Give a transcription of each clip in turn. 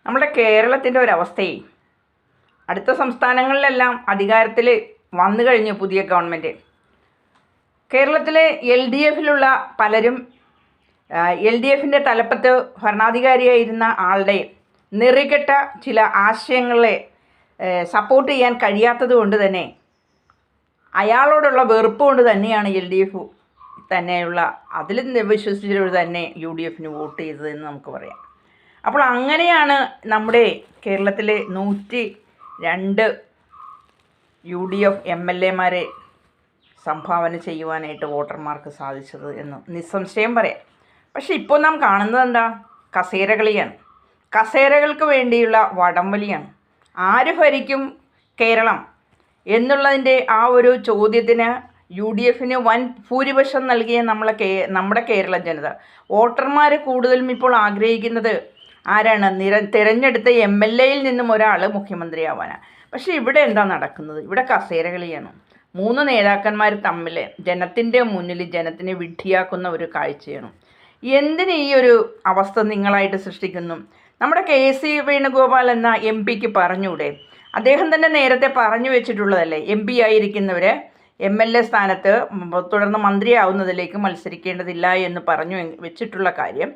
നമ്മുടെ കേരളത്തിൻ്റെ ഒരവസ്ഥയെ അടുത്ത സംസ്ഥാനങ്ങളിലെല്ലാം അധികാരത്തിൽ വന്നു കഴിഞ്ഞു പുതിയ ഗവൺമെൻറ്. കേരളത്തിലെ LDFിലുള്ള പലരും LDFിൻ്റെ തലപ്പത്ത് ഭരണാധികാരിയായിരുന്ന ആളുടെ നെറികെട്ട ചില ആശയങ്ങളെ സപ്പോർട്ട് ചെയ്യാൻ കഴിയാത്തത് കൊണ്ട് തന്നെ അയാളോടുള്ള വെറുപ്പ് കൊണ്ട് തന്നെയാണ് LDF തന്നെയുള്ള അതിൽ വിശ്വസിച്ചവർ തന്നെ UDFന് വോട്ട് ചെയ്തതെന്ന് നമുക്ക് പറയാം. അപ്പോൾ അങ്ങനെയാണ് നമ്മുടെ കേരളത്തിലെ 102 UDF MLAമാരെ സംഭാവന ചെയ്യുവാനായിട്ട് വോട്ടർമാർക്ക് സാധിച്ചത് എന്ന് നിസ്സംശയം പറയാം. പക്ഷെ ഇപ്പോൾ നാം കാണുന്നത് എന്താ? കസേരകളിയാണ്. കസേരകൾക്ക് വേണ്ടിയുള്ള വടംവലിയാണ്. ആര് ഭരിക്കും കേരളം എന്നുള്ളതിൻ്റെ ആ ഒരു ചോദ്യത്തിന് UDFന് വൻ ഭൂരിപക്ഷം നൽകിയ നമ്മുടെ കേരള ജനത, വോട്ടർമാർ കൂടുതലും ഇപ്പോൾ ആഗ്രഹിക്കുന്നത് ആരാണ്? തിരഞ്ഞെടുത്ത MLAയിൽ നിന്നും ഒരാൾ മുഖ്യമന്ത്രിയാവാനാണ്. പക്ഷേ ഇവിടെ എന്താ നടക്കുന്നത്? ഇവിടെ കസേരകളിയാണ്. 3 നേതാക്കന്മാർ തമ്മിൽ ജനത്തിൻ്റെ മുന്നിൽ ജനത്തിനെ വിഡ്ഢിയാക്കുന്ന ഒരു കാഴ്ചയാണ്. എന്തിന് ഈ ഒരു അവസ്ഥ നിങ്ങളായിട്ട് സൃഷ്ടിക്കുന്നു? നമ്മുടെ KC വേണുഗോപാൽ എന്ന MP പറഞ്ഞൂടെ? അദ്ദേഹം തന്നെ നേരത്തെ പറഞ്ഞു വെച്ചിട്ടുള്ളതല്ലേ, MP ആയിരിക്കുന്നവർ MLA സ്ഥാനത്ത് തുടർന്ന് മന്ത്രിയാവുന്നതിലേക്ക് മത്സരിക്കേണ്ടതില്ല എന്ന് പറഞ്ഞു വെച്ചിട്ടുള്ള കാര്യം.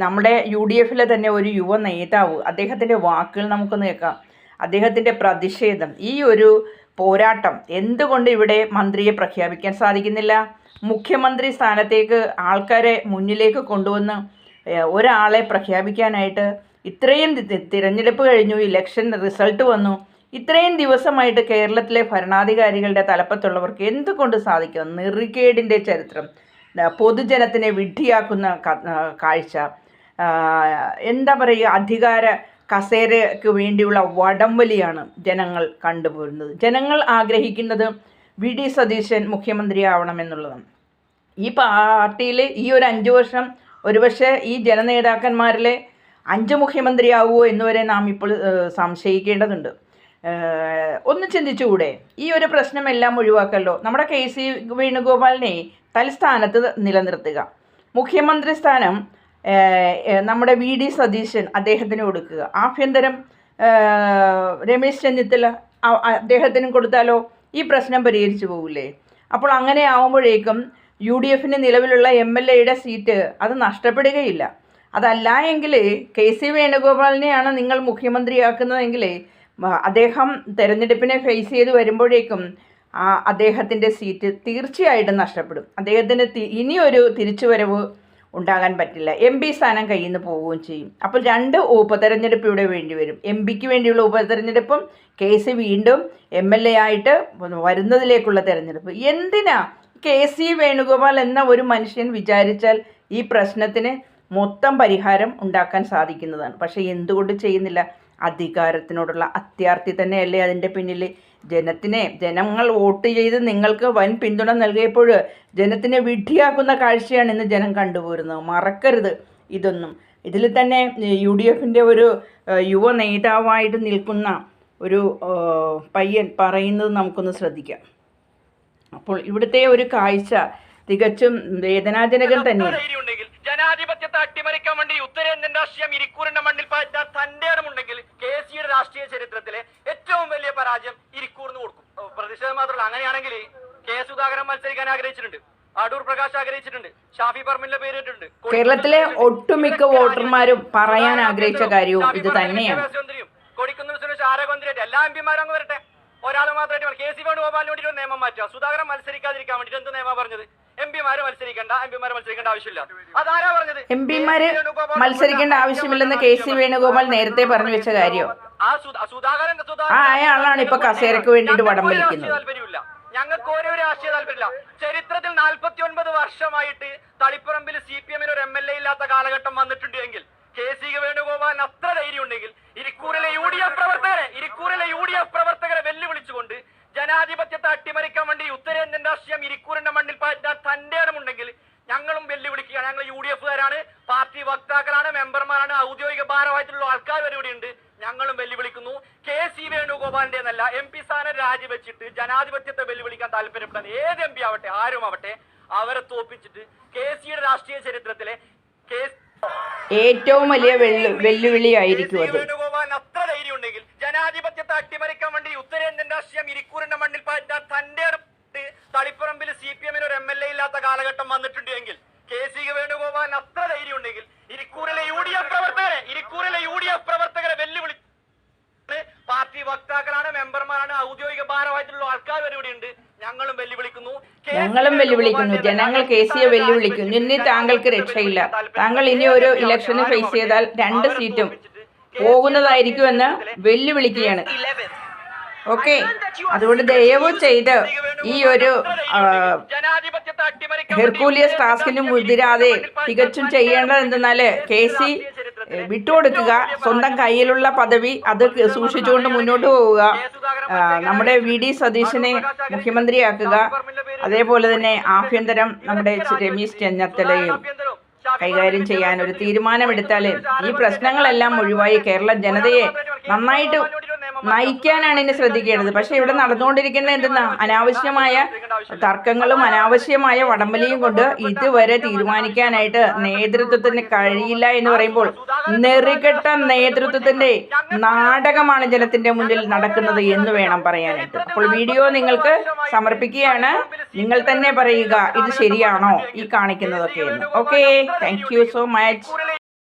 നമ്മുടെ UDFിലെ തന്നെ ഒരു യുവ നേതാവ്, അദ്ദേഹത്തിൻ്റെ വാക്കുകൾ നമുക്ക് കേൾക്കാം. അദ്ദേഹത്തിൻ്റെ പ്രതിഷേധം, ഈ ഒരു പോരാട്ടം എന്തുകൊണ്ട് ഇവിടെ മന്ത്രിയെ പ്രഖ്യാപിക്കാൻ സാധിക്കുന്നില്ല? മുഖ്യമന്ത്രി സ്ഥാനത്തേക്ക് ആൾക്കാരെ മുന്നിലേക്ക് കൊണ്ടുവന്ന് ഒരാളെ പ്രഖ്യാപിക്കാനായിട്ട് ഇത്രയും തിരഞ്ഞെടുപ്പ് കഴിഞ്ഞു, ഇലക്ഷൻ റിസൾട്ട് വന്നു, ഇത്രയും ദിവസമായിട്ട് കേരളത്തിലെ ഭരണാധികാരികളുടെ തലപ്പത്തുള്ളവർക്ക് എന്തുകൊണ്ട് സാധിക്കും? നെറികേടിൻ്റെ ചരിത്രം, പൊതുജനത്തിനെ വിഡ്ഢിയാക്കുന്ന കാഴ്ച, എന്താ പറയുക, അധികാര കസേരയ്ക്ക് വേണ്ടിയുള്ള വടംവലിയാണ് ജനങ്ങൾ കണ്ടുപോരുന്നത്. ജനങ്ങൾ ആഗ്രഹിക്കുന്നത് VD സതീശൻ മുഖ്യമന്ത്രിയാവണമെന്നുള്ളതാണ്. ഈ പാർട്ടിയിൽ ഈ ഒരു 5 വർഷം ഒരുപക്ഷെ ഈ ജനനേതാക്കന്മാരിലെ 5 മുഖ്യമന്ത്രിയാവുമോ എന്നുവരെ നാം ഇപ്പോൾ സംശയിക്കേണ്ടതുണ്ട്. ഒന്ന് ചിന്തിച്ചുകൂടെ? ഈ ഒരു പ്രശ്നമെല്ലാം ഒഴിവാക്കല്ലോ. നമ്മുടെ KC വേണുഗോപാലിനെ തൽസ്ഥാനത്ത് നിലനിർത്തുക, മുഖ്യമന്ത്രി സ്ഥാനം നമ്മുടെ VD സതീശൻ അദ്ദേഹത്തിന് കൊടുക്കുക, ആഭ്യന്തരം രമേശ് ചെന്നിത്തല അദ്ദേഹത്തിനും കൊടുത്താലോ ഈ പ്രശ്നം പരിഹരിച്ചു പോകില്ലേ? അപ്പോൾ അങ്ങനെ ആവുമ്പോഴേക്കും UDFന് നിലവിലുള്ള MLAയുടെ സീറ്റ് അത് നഷ്ടപ്പെടുകയില്ല. അതല്ല എങ്കിൽ KC വേണുഗോപാലിനെയാണ് നിങ്ങൾ മുഖ്യമന്ത്രിയാക്കുന്നതെങ്കിൽ അദ്ദേഹം തെരഞ്ഞെടുപ്പിനെ ഫേസ് ചെയ്ത് വരുമ്പോഴേക്കും അദ്ദേഹത്തിൻ്റെ സീറ്റ് തീർച്ചയായിട്ടും നഷ്ടപ്പെടും. അദ്ദേഹത്തിന് ഇനിയൊരു തിരിച്ചുവരവ് ഉണ്ടാകാൻ പറ്റില്ല. MP സ്ഥാനം കയ്യിൽ നിന്ന് പോവുകയും ചെയ്യും. അപ്പോൾ 2 ഉപതെരഞ്ഞെടുപ്പ് ഇവിടെ വേണ്ടി വരും. MPക്ക് വേണ്ടിയുള്ള ഉപതെരഞ്ഞെടുപ്പും KC വീണ്ടും MLA ആയിട്ട് വരുന്നതിലേക്കുള്ള തെരഞ്ഞെടുപ്പ്. എന്തിനാ? KC വേണുഗോപാൽ എന്ന ഒരു മനുഷ്യൻ വിചാരിച്ചാൽ ഈ പ്രശ്നത്തിന് മൊത്തം പരിഹാരം ഉണ്ടാക്കാൻ സാധിക്കുന്നതാണ്. പക്ഷേ എന്തുകൊണ്ട് ചെയ്യുന്നില്ല? അധികാരത്തിനോടുള്ള അത്യാർത്തി തന്നെയല്ലേ അതിൻ്റെ പിന്നിൽ. ജനങ്ങൾ വോട്ട് ചെയ്ത് നിങ്ങൾക്ക് വൻ പിന്തുണ നൽകിയപ്പോൾ ജനത്തിനെ വിഡ്ഢിയാക്കുന്ന കാഴ്ചയാണ് ഇന്ന് ജനം കണ്ടുപോരുന്നത്. മറക്കരുത് ഇതൊന്നും. ഇതിൽ തന്നെ UDFിൻ്റെ ഒരു യുവ നേതാവായിട്ട് നിൽക്കുന്ന ഒരു പയ്യൻ പറയുന്നത് നമുക്കൊന്ന് ശ്രദ്ധിക്കാം. അപ്പോൾ ഇവിടുത്തെ ഒരു കാഴ്ച തികച്ചും വേദനാജനകം തന്നെയാണ്. ജനാധിപത്യത്തെ അട്ടിമറിക്കാൻ വേണ്ടി ഉത്തരേന്ത്യൻ രാഷ്ട്രീയം ഇരിക്കൂറിന്റെ മണ്ണിൽ പാറ്റാൻ തന്റെ ഇടമുണ്ടെങ്കിൽ KCയുടെ രാഷ്ട്രീയ ചരിത്രത്തിലെ ഏറ്റവും വലിയ പരാജയം ഇരിക്കൂറിന് കൊടുക്കും. പ്രതിഷേധം മാത്രമല്ല, അങ്ങനെയാണെങ്കിൽ K സുധാകരൻ മത്സരിക്കാൻ ആഗ്രഹിച്ചിട്ടുണ്ട്, അടൂർ പ്രകാശ് ആഗ്രഹിച്ചിട്ടുണ്ട്, ഷാഫി പറമ്പിലിന്റെ പേരിട്ടുണ്ട്. കേരളത്തിലെ ഒട്ടുമിക്ക വോട്ടർമാരും പറയാൻ ആഗ്രഹിച്ച കാര്യവും ഇത് തന്നെയാണ്. കൊടിക്കുന്നിൽ സുരേഷ് ആരോഗ്യമന്ത്രിയായിട്ട് എല്ലാ MPമാരും അങ്ങ് വരട്ടെ, ഒരാൾ മാത്രമായിട്ട് KC വേണുഗോപാലിന് വേണ്ടി ഒരു നിയമം മാറ്റുക. സുധാകരൻ മത്സരിക്കാതിരിക്കാൻ വേണ്ടിയിട്ട് എന്ത് നിയമം പറഞ്ഞത്? MPമാര് മത്സരിക്കേണ്ട ആവശ്യമില്ല. അതാരാ പറഞ്ഞത്? MPമാര് മത്സരിക്കേണ്ട ആവശ്യമില്ലെന്ന് KC വേണുഗോപാൽ നേരത്തെ പറഞ്ഞു വെച്ച കാര്യം. അയാളാണ് ഇപ്പൊ കസേരക്ക് വേണ്ടിയിട്ട് വടം വലിക്കുന്നത്. താല്പര്യമില്ല, ഞങ്ങൾക്ക് ഓരോ രാഷ്ട്രീയ താല്പര്യമില്ല. ചരിത്രത്തിൽ 49 വർഷമായിട്ട് തളിപ്പറമ്പിൽ CPMന് ഒരു MLA ഇല്ലാത്ത കാലഘട്ടം വന്നിട്ടുണ്ട് എങ്കിൽ KC വേണുഗോപാലിന് അത്ര ധൈര്യം ഉണ്ടെങ്കിൽ ഇരിക്കൂറിലെ UDF പ്രവർത്തകരെ വെല്ലുവിളിച്ചുകൊണ്ട് ജനാധിപത്യത്തെ അട്ടിമറിക്കാൻ വേണ്ടി ഉത്തരേന്ത്യൻ രാഷ്ട്രീയം ഇരിക്കൂറിന്റെ മണ്ണിൽ പാറ്റാൻ തന്റെ ഇടമുണ്ടെങ്കിൽ ഞങ്ങളും വെല്ലുവിളിക്കുകയാണ്. ഞങ്ങൾ UDFകാരാണ്, പാർട്ടി വക്താക്കളാണ്, മെമ്പർമാരാണ്, ഔദ്യോഗിക ഭാരവാഹികളുള്ള ആൾക്കാർ വരെ ഇവിടെയുണ്ട്. ഞങ്ങളും വെല്ലുവിളിക്കുന്നു. KC വേണുഗോപാലിന്റെ എന്നല്ല, MP സ്ഥാനം രാജിവെച്ചിട്ട് ജനാധിപത്യത്തെ വെല്ലുവിളിക്കാൻ താല്പര്യപ്പെടാൻ ഏത് MP ആവട്ടെ, ആരും ആവട്ടെ, അവരെ തോപ്പിച്ചിട്ട് KCയുടെ രാഷ്ട്രീയ ചരിത്രത്തിലെ ഏറ്റവും വലിയ വെല്ലുവിളിയായിരിക്കും അത്. വേണുഗോപാലിന് അത്ര ധൈര്യം ഉണ്ടെങ്കിൽ ജനാധിപത്യത്തെ അട്ടിമറിക്കാൻ വേണ്ടി ഉത്തരേന്ത്യൻ രാഷ്ട്രീയം ഇരിക്കൂറിന്റെ മണ്ണിൽ പാറ്റാൻ തന്റെ തളിപ്പറമ്പിൽ CPM ഒരു MLA ഇല്ലാത്ത കാലഘട്ടം വന്നിട്ടുണ്ട് എങ്കിൽ KC വേണുഗോപാലിന് അത്ര ധൈര്യം ഉണ്ടെങ്കിൽ ഇരിക്കൂറിലെ UDF പ്രവർത്തകരെ വെല്ലുവിളി പാർട്ടി വക്താക്കളാണ്, മെമ്പർമാരാണ്, ഔദ്യോഗിക ഭാരവാഹികളുള്ള ആൾക്കാർ വരെ ഇവിടെ ഉണ്ട്. ഞങ്ങളും വെല്ലുവിളിക്കുന്നു. ജനങ്ങൾ KCയെ വെല്ലുവിളിക്കുന്നു. ഇനി താങ്കൾക്ക് രക്ഷയില്ല. താങ്കൾ ഇനി ഒരു ഇലക്ഷന് ഫേസ് ചെയ്താൽ 2 സീറ്റും പോകുന്നതായിരിക്കുമെന്ന് വെല്ലുവിളിക്കുകയാണ്. ഓക്കെ, അതുകൊണ്ട് ദയവ് ചെയ്ത് ഈ ഒരു ഹെർക്കൂലിയസ് ടാസ്കിന് മുതിരാതെ തികച്ചും ചെയ്യേണ്ടത് എന്തെന്നാൽ KC വിട്ടുകൊടുക്കുക, സ്വന്തം കയ്യിലുള്ള പദവി അത് സൂക്ഷിച്ചുകൊണ്ട് മുന്നോട്ട് പോവുക, നമ്മുടെ VD സതീശനെ മുഖ്യമന്ത്രിയാക്കുക, അതേപോലെ തന്നെ ആഭ്യന്തരം നമ്മുടെ രമേശ് ചെന്നിത്തലയും കൈകാര്യം ചെയ്യാൻ ഒരു തീരുമാനമെടുത്താൽ ഈ പ്രശ്നങ്ങളെല്ലാം ഒഴിവായി കേരള ജനതയെ നന്നായിട്ട് നയിക്കാനാണ് ഇനി ശ്രദ്ധിക്കേണ്ടത്. പക്ഷെ ഇവിടെ നടന്നുകൊണ്ടിരിക്കുന്നത് എന്തെന്നാ, അനാവശ്യമായ തർക്കങ്ങളും അനാവശ്യമായ വടംവലിയും കൊണ്ട് ഇതുവരെ തീരുമാനിക്കാനായിട്ട് നേതൃത്വത്തിന് കഴിയില്ല എന്ന് പറയുമ്പോൾ നെറികെട്ട നേതൃത്വത്തിന്റെ നാടകമാണ് ജനത്തിന്റെ മുന്നിൽ നടക്കുന്നത് എന്ന് വേണം പറയാനായിട്ട്. അപ്പോൾ വീഡിയോ നിങ്ങൾക്ക് സമർപ്പിക്കുകയാണ്. നിങ്ങൾ തന്നെ പറയുക ഇത് ശരിയാണോ ഈ കാണിക്കുന്നതൊക്കെ എന്ന്. Okay, thank you so much.